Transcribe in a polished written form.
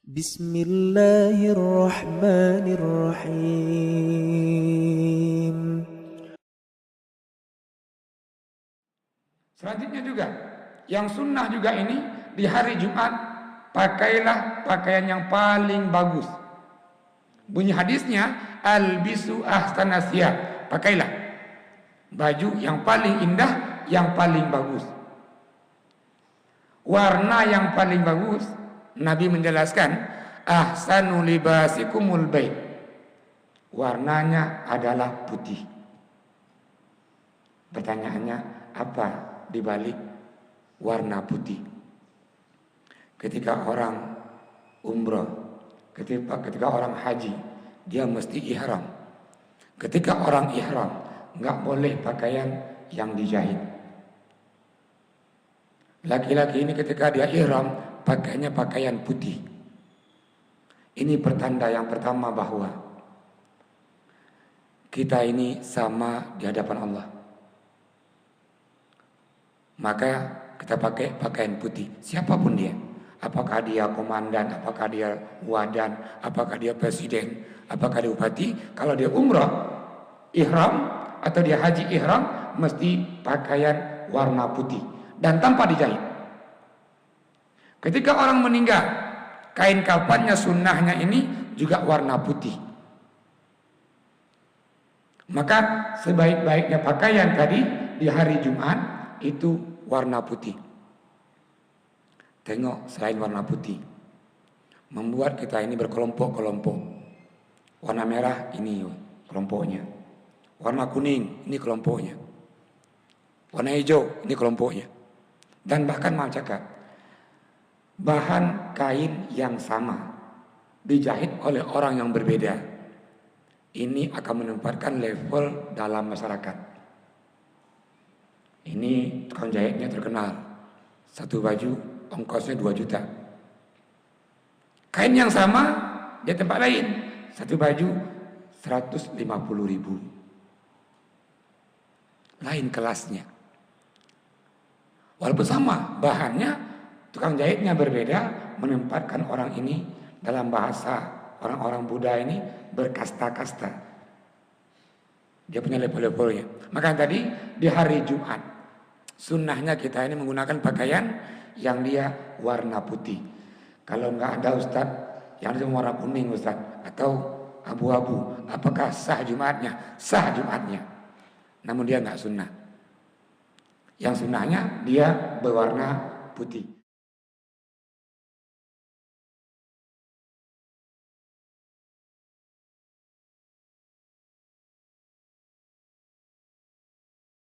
Bismillahirrahmanirrahim. Selanjutnya juga, yang sunnah juga ini di hari Jumat pakailah pakaian yang paling bagus. Bunyi hadisnya albisu ahsanasiyab, pakailah baju yang paling indah, yang paling bagus. Warna yang paling bagus, Nabi menjelaskan ahsanu libasikumul bait. Warnanya adalah putih. Pertanyaannya, apa dibalik warna putih? Ketika orang umrah, ketika orang haji, dia mesti ihram. Ketika orang ihram, nggak boleh pakaian yang dijahit. Laki-laki ini ketika dia ihram, pakainya pakaian putih. Ini pertanda yang pertama bahwa kita ini sama di hadapan Allah. Maka kita pakai pakaian putih, siapapun dia. Apakah dia komandan, apakah dia wadan, apakah dia presiden, apakah dia bupati. Kalau dia umrah, ihram, atau dia haji ihram, mesti pakaian warna putih dan tanpa dijahit. Ketika orang meninggal, kain kafannya sunnahnya ini juga warna putih. Maka sebaik-baiknya pakaian tadi di hari Jumat itu warna putih. Tengok, selain warna putih, membuat kita ini berkelompok-kelompok. Warna merah ini kelompoknya, warna kuning ini kelompoknya, warna hijau ini kelompoknya. Dan bahkan mau cakap, bahan kain yang sama dijahit oleh orang yang berbeda, ini akan menempatkan level dalam masyarakat. Ini tukang jahitnya terkenal, satu baju ongkosnya 2 juta. Kain yang sama di tempat lain, satu baju 150.000. Lain kelasnya. Walaupun sama bahannya, tukang jahitnya berbeda, menempatkan orang ini dalam bahasa orang-orang Buddha ini berkasta-kasta. Dia punya level-levelnya. Maka tadi di hari Jumat, sunnahnya kita ini menggunakan pakaian yang dia warna putih. Kalau nggak ada Ustaz yang warna kuning Ustaz, atau abu-abu, apakah sah Jumatnya? Sah Jumatnya, namun dia nggak sunnah. Yang sunnahnya dia berwarna putih.